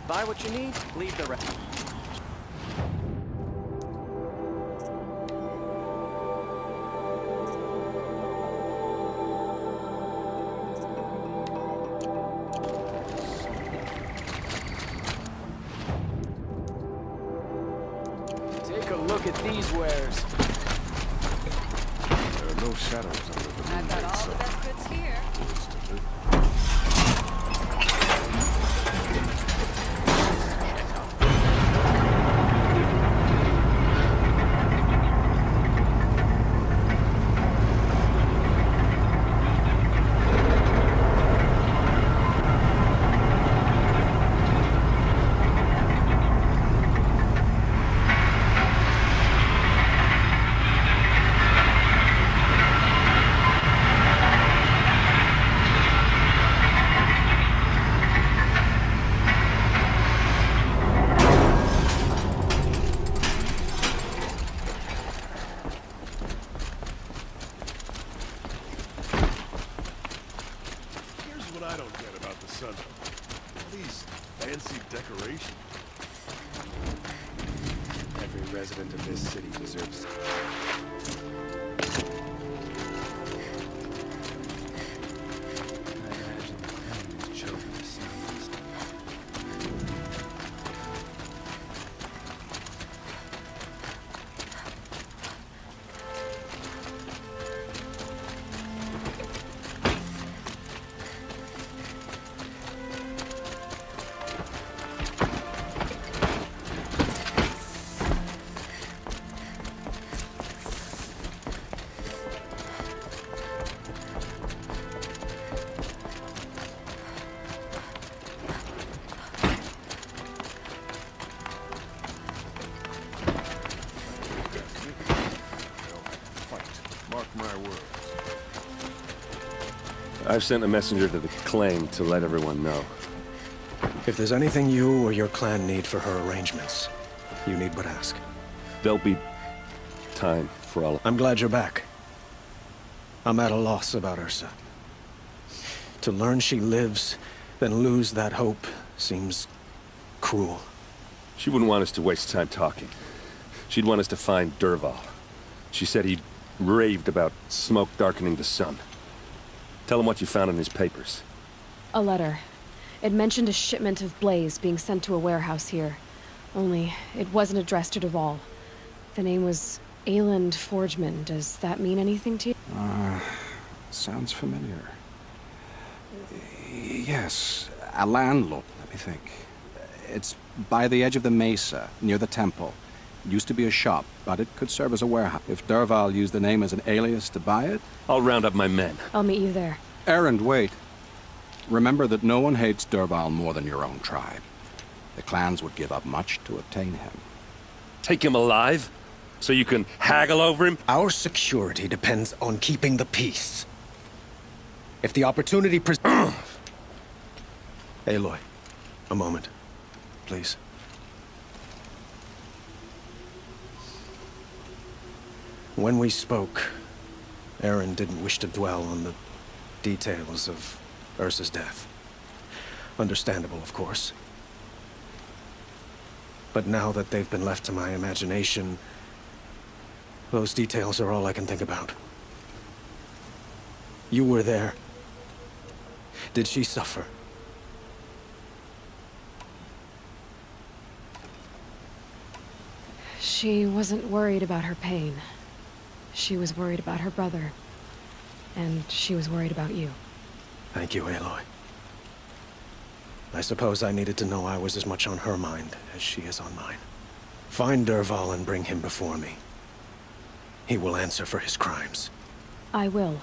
Buy what you need, leave the rest. Take a look at these wares. There are no shadows under the I've got moonlit all the sun. best goods here. Here's what I don't get about the sun. These fancy decorations. Every resident of this city deserves. I imagine the clan is choking the sounds. Fight. Mark my words. I've sent a messenger to the claim to let everyone know. If there's anything you or your clan need for her arrangements, you need but ask. There'll be time for all. I'm glad you're back. I'm at a loss about Ursa. To learn she lives, then lose that hope, seems cruel. She wouldn't want us to waste time talking. She'd want us to find Dervahl. She said he raved about smoke darkening the sun. Tell him what you found in his papers. A letter. It mentioned a shipment of blaze being sent to a warehouse here. Only, it wasn't addressed to Dervahl. The name was Ayland Forgeman. Does that mean anything to you? Sounds familiar. Yes, a landlord, let me think. It's by the edge of the mesa, near the temple. It used to be a shop, but it could serve as a warehouse. If Dervahl used the name as an alias to buy it... I'll round up my men. I'll meet you there. Erend, wait. Remember that no one hates Dervahl more than your own tribe. The clans would give up much to obtain him. Take him alive? So you can haggle over him? Our security depends on keeping the peace. If the opportunity Aloy, a moment, please. When we spoke, Erend didn't wish to dwell on the details of Ursa's death. Understandable, of course. But now that they've been left to my imagination, those details are all I can think about. You were there. Did she suffer? She wasn't worried about her pain. She was worried about her brother. And she was worried about you. Thank you, Aloy. I suppose I needed to know I was as much on her mind as she is on mine. Find Dervahl and bring him before me. He will answer for his crimes. I will.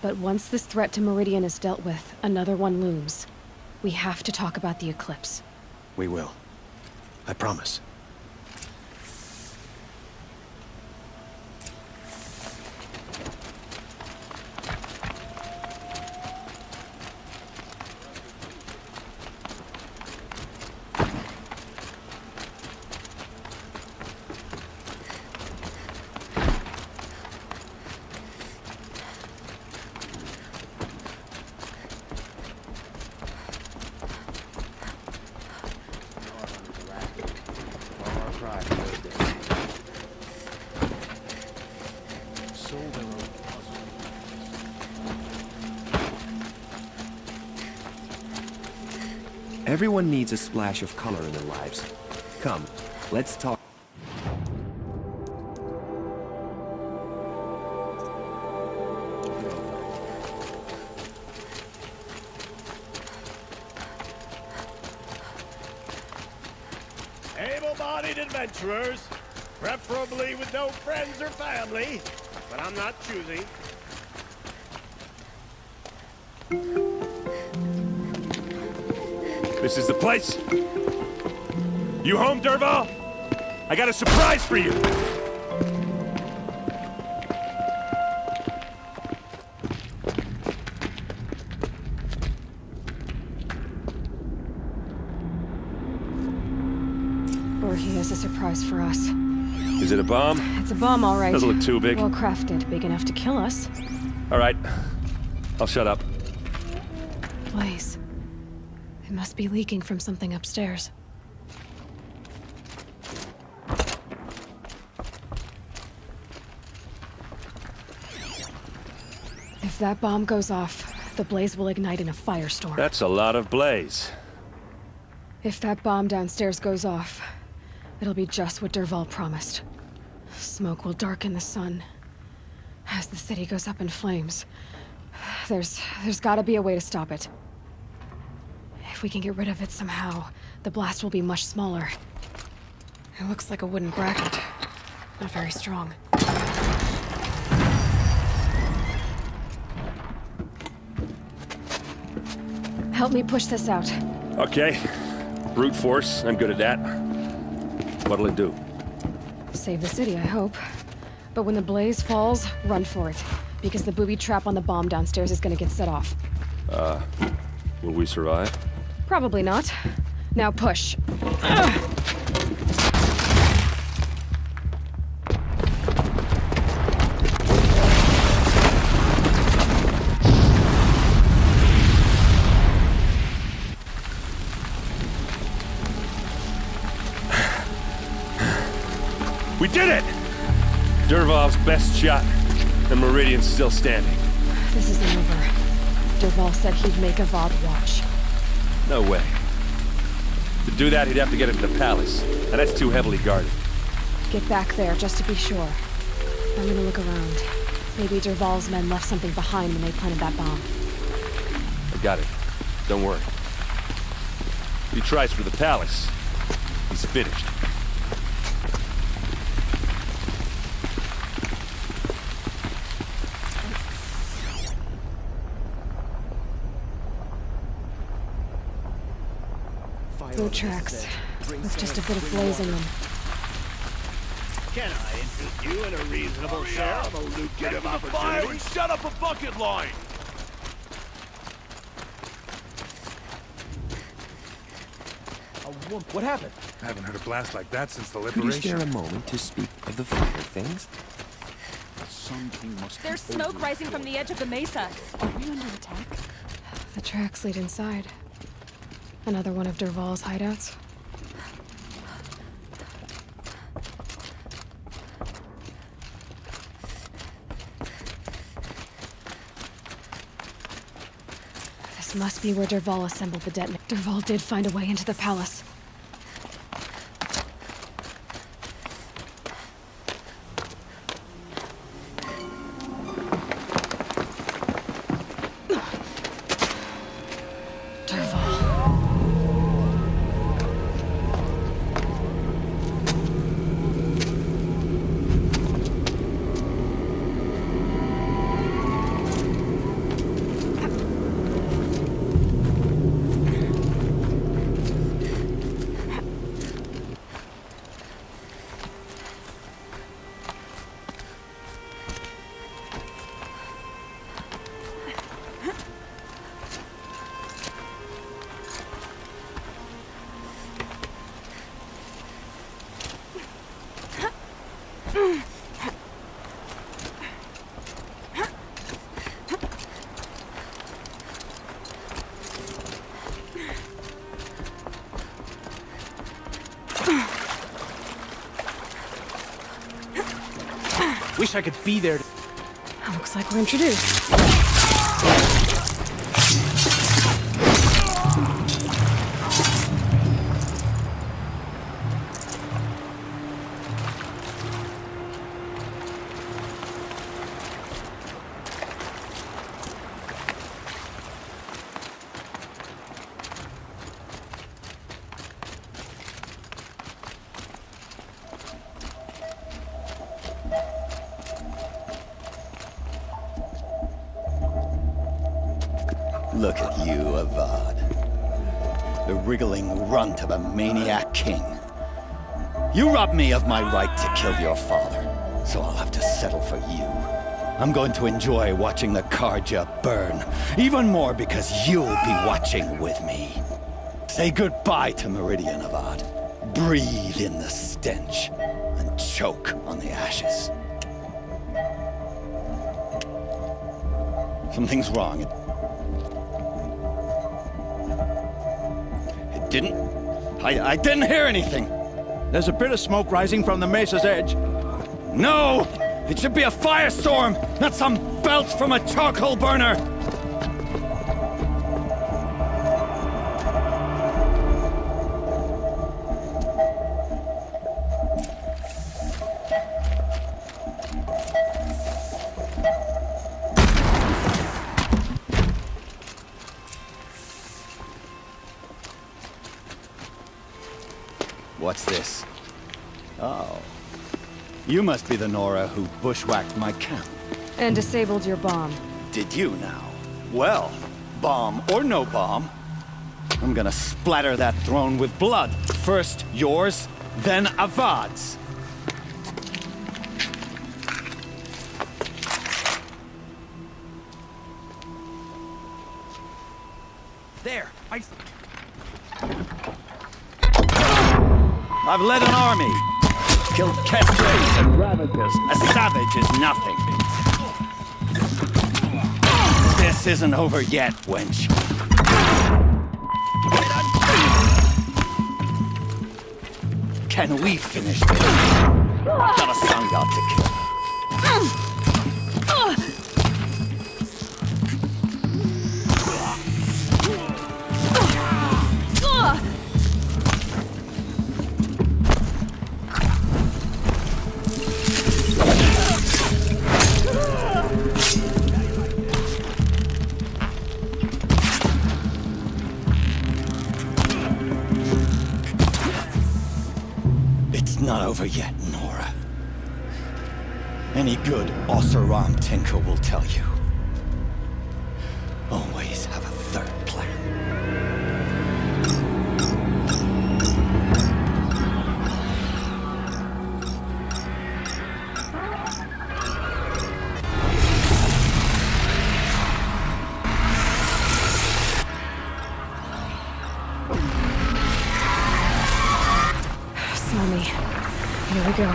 But once this threat to Meridian is dealt with, another one looms. We have to talk about the eclipse. We will. I promise. Everyone needs a splash of color in their lives. Come, let's talk. Able-bodied adventurers, preferably with no friends or family, but I'm not choosy. This is the place? You home, Dervahl? I got a surprise for you! Or he has a surprise for us. Is it a bomb? It's a bomb, all right. Doesn't look too big. Well crafted, big enough to kill us. All right. I'll shut up. Blaze. It must be leaking from something upstairs. If that bomb goes off, the blaze will ignite in a firestorm. That's a lot of blaze. If that bomb downstairs goes off, it'll be just what Dervahl promised. Smoke will darken the sun. As the city goes up in flames, there's gotta be a way to stop it. If we can get rid of it somehow, the blast will be much smaller. It looks like a wooden bracket. Not very strong. Help me push this out. Okay. Brute force, I'm good at that. What'll it do? Save the city, I hope. But when the blaze falls, run for it. Because the booby trap on the bomb downstairs is gonna get set off. Will we survive? Probably not. Now push. We did it! Dervahl's best shot, and Meridian's still standing. This isn't over. Dervahl said he'd make a Vought watch. No way. To do that, he'd have to get into the palace, and that's too heavily guarded. Get back there, just to be sure. I'm gonna look around. Maybe Dervahl's men left something behind when they planted that bomb. I got it. Don't worry. If he tries for the palace, he's finished. Boot tracks, with just a bit of blaze in them. Can I interest you in a reasonable share of a lucrative opportunity? Shut up a bucket line! What happened? I haven't heard a blast like that since the Could you liberation. spare a moment to speak of the finer things? There's smoke rising from the edge of the mesa. Are we under attack? The tracks lead inside. Another one of Dervahl's hideouts. This must be where Dervahl assembled the detonator. Dervahl did find a way into the palace. Wish I could be there. Looks like we're introduced. Look at you, Avad. The wriggling runt of a maniac king. You robbed me of my right to kill your father, so I'll have to settle for you. I'm going to enjoy watching the Karja burn, even more because you'll be watching with me. Say goodbye to Meridian, Avad. Breathe in the stench, and choke on the ashes. Something's wrong. It didn't... I didn't hear anything. There's a bit of smoke rising from the mesa's edge. No! It should be a firestorm, not some belch from a charcoal burner! What's this? Oh. You must be the Nora who bushwhacked my camp. And disabled your bomb. Did you now? Well, bomb or no bomb, I'm gonna splatter that throne with blood. First yours, then Avad's. There, I've led an army. Killed Kestrays and Ravagers. A savage is nothing. This isn't over yet, wench. Can we finish this? Got a son god to kill. Not over yet, Nora. Any good Oseram tinker will tell you. Always have a third plan. Smell me. Here we go.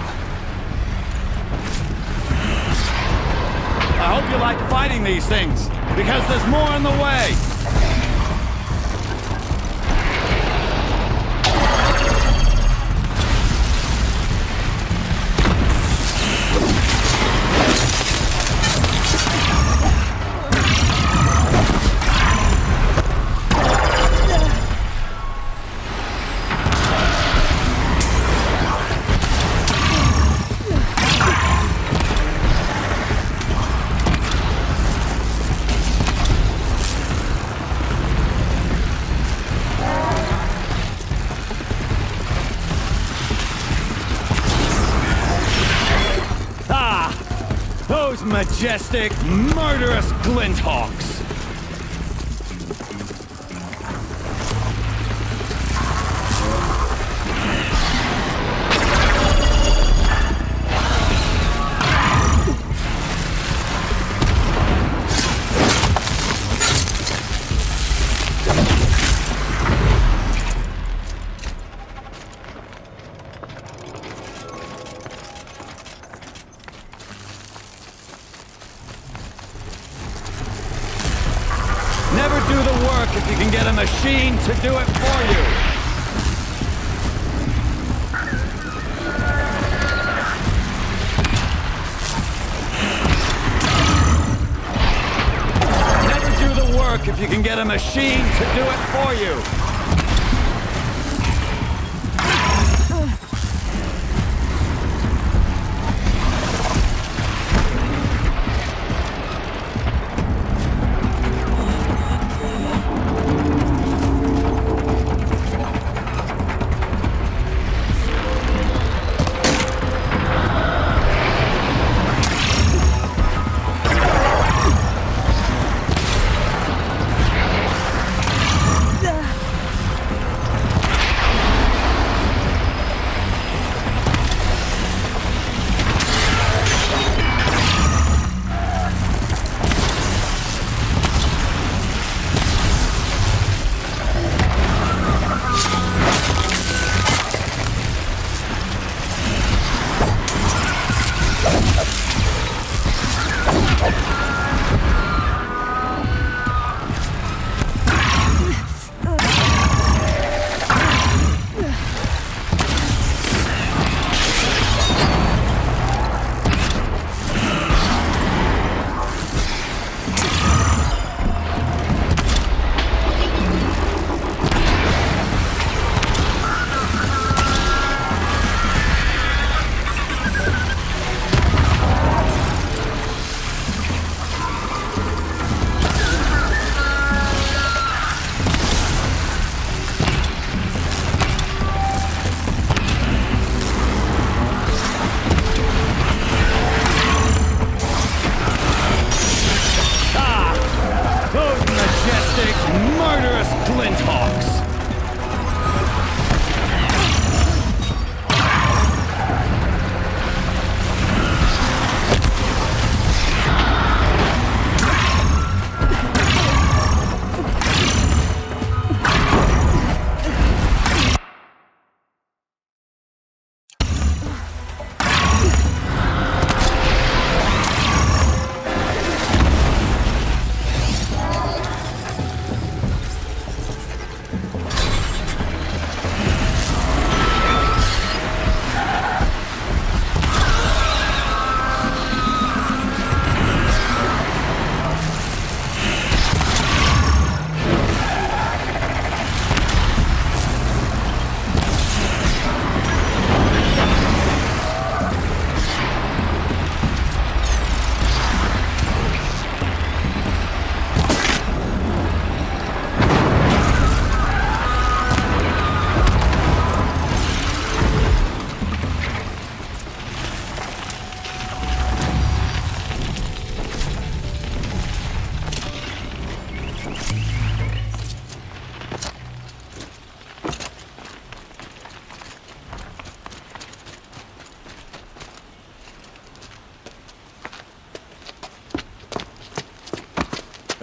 I hope you like fighting these things, because there's more on the way! Those majestic, murderous glinthawks! Never do the work if you can get a machine to do it for you. Never do the work if you can get a machine to do it for you.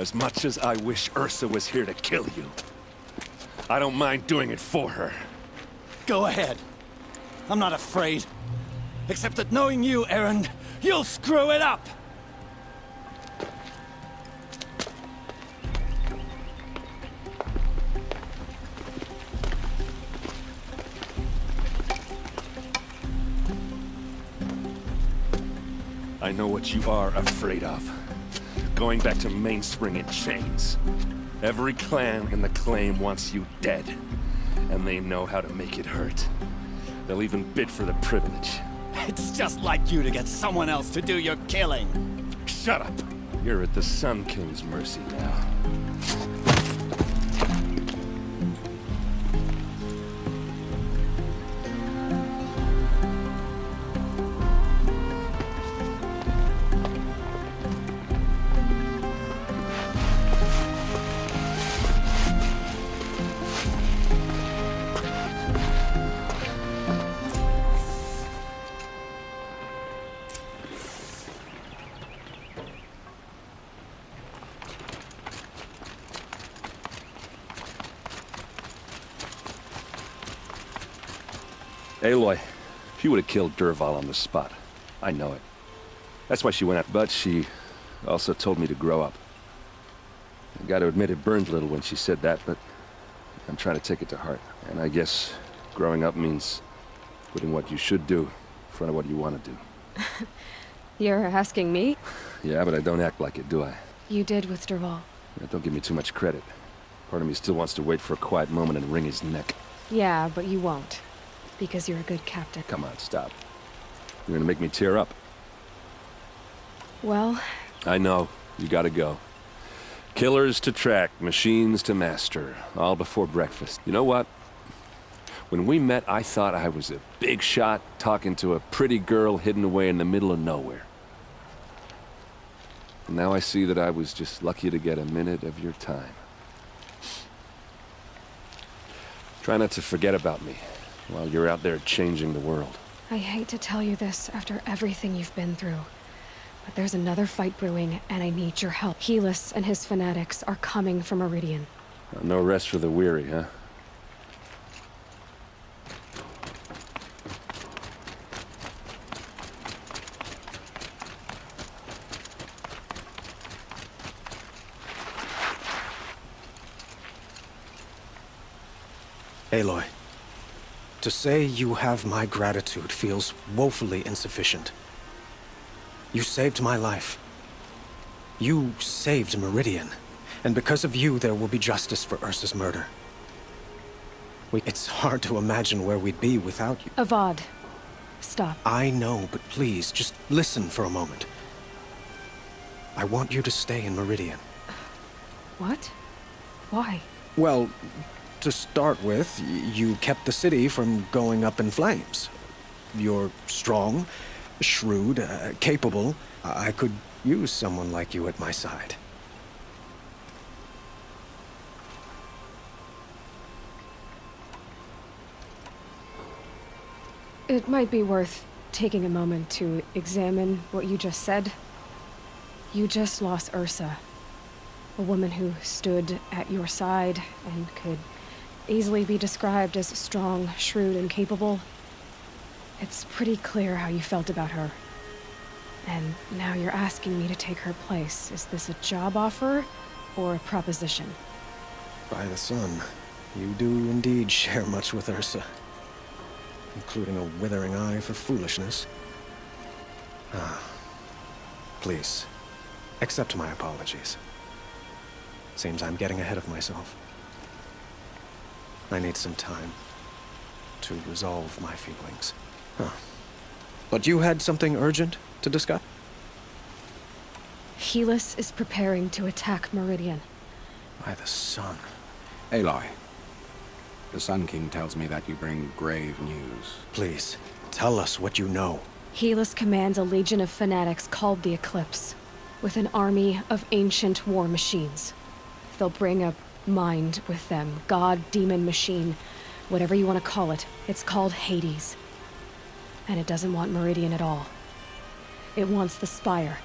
As much as I wish Ursa was here to kill you, I don't mind doing it for her. Go ahead. I'm not afraid. Except that knowing you, Aaron, you'll screw it up! I know what you are afraid of. Going back to Mainspring in chains. Every clan in the claim wants you dead. And they know how to make it hurt. They'll even bid for the privilege. It's just like you to get someone else to do your killing. Shut up! You're at the Sun King's mercy now. Aloy, she would have killed Dervahl on the spot. I know it. That's why she went out, but she also told me to grow up. I gotta admit it burned a little when she said that, but I'm trying to take it to heart. And I guess growing up means putting what you should do in front of what you want to do. You're asking me? Yeah, but I don't act like it, do I? You did with Dervahl. Yeah, don't give me too much credit. Part of me still wants to wait for a quiet moment and wring his neck. Yeah, but you won't. Because you're a good captain. Come on, stop. You're gonna make me tear up. Well... I know. You gotta go. Killers to track, machines to master. All before breakfast. You know what? When we met, I thought I was a big shot talking to a pretty girl hidden away in the middle of nowhere. And now I see that I was just lucky to get a minute of your time. Try not to forget about me while you're out there changing the world. I hate to tell you this after everything you've been through, but there's another fight brewing, and I need your help. Helis and his fanatics are coming from Meridian. No rest for the weary, huh? Aloy, to say you have my gratitude feels woefully insufficient. You saved my life. You saved Meridian. And because of you, there will be justice for Ursa's murder. It's hard to imagine where we'd be without you. Avad, stop. I know, but please, just listen for a moment. I want you to stay in Meridian. What? Why? Well, to start with, you kept the city from going up in flames. You're strong, shrewd, capable. I could use someone like you at my side. It might be worth taking a moment to examine what you just said. You just lost Ursa, a woman who stood at your side and could easily be described as strong, shrewd, and capable. It's pretty clear how you felt about her. And now you're asking me to take her place. Is this a job offer or a proposition? By the sun, you do indeed share much with Ursa, including a withering eye for foolishness. Please, accept my apologies. Seems I'm getting ahead of myself. I need some time to resolve my feelings. But you had something urgent to discuss? Helis is preparing to attack Meridian. By the sun. Aloy, the Sun King tells me that you bring grave news. Please, tell us what you know. Helis commands a legion of fanatics called the Eclipse, with an army of ancient war machines. They'll bring a mind with them. God, demon, machine, whatever you want to call it. It's called Hades. And it doesn't want Meridian at all. It wants the Spire.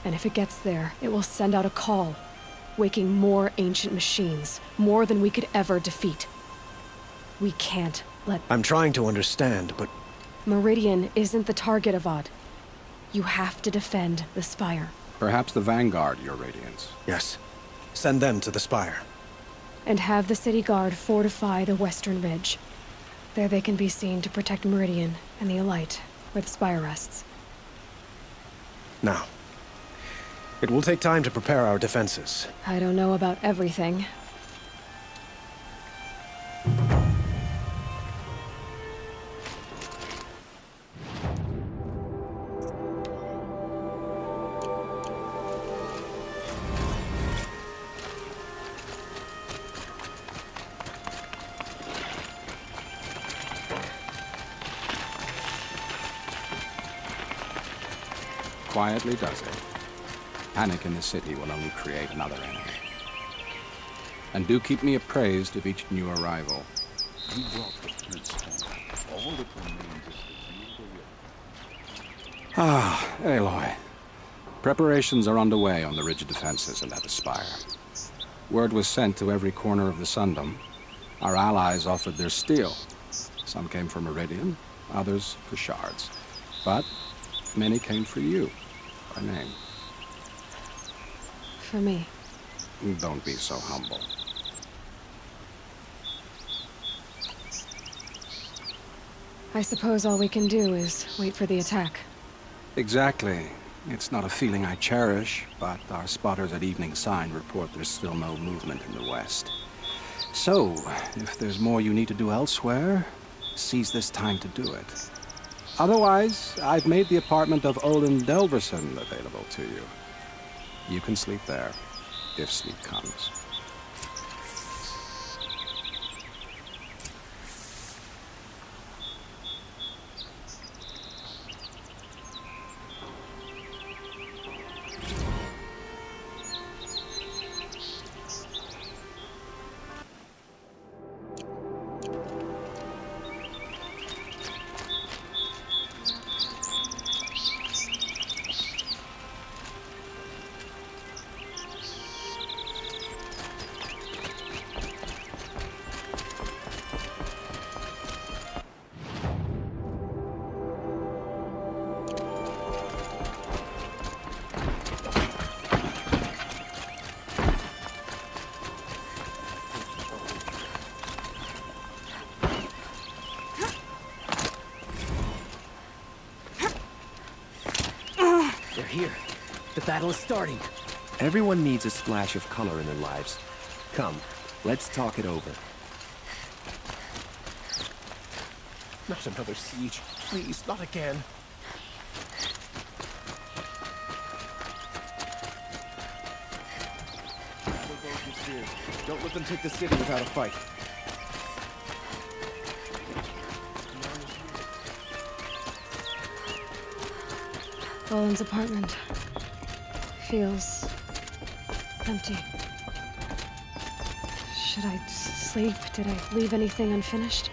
And if it gets there, it will send out a call, waking more ancient machines, more than we could ever defeat. We can't let... I'm trying to understand, but Meridian isn't the target, Avad. You have to defend the Spire. Perhaps the Vanguard, Your Radiance. yes. Send them to the Spire. And have the city guard fortify the western ridge. There they can be seen to protect Meridian and the Elite, where the Spire rests. Now, it will take time to prepare our defenses. I don't know about everything. Quietly does it. Panic in the city will only create another enemy. And do keep me appraised of each new arrival. You brought the prince home. All that remains is the field away. Ah, Aloy. Preparations are underway on the ridge defenses and at the Spire. Word was sent to every corner of the Sundom. Our allies offered their steel. Some came for Meridian, others for shards. But many came for you, by name. For me. Don't be so humble. I suppose all we can do is wait for the attack. Exactly. It's not a feeling I cherish, but our spotters at Evening Sign report there's still no movement in the west. So, if there's more you need to do elsewhere, seize this time to do it. Otherwise, I've made the apartment of Olin Delverson available to you. You can sleep there, if sleep comes. They're here. The battle is starting. Everyone needs a splash of color in their lives. Come, let's talk it over. Not another siege. Please, not again. Don't let them take the city without a fight. Olin's apartment feels empty. Should I sleep? Did I leave anything unfinished?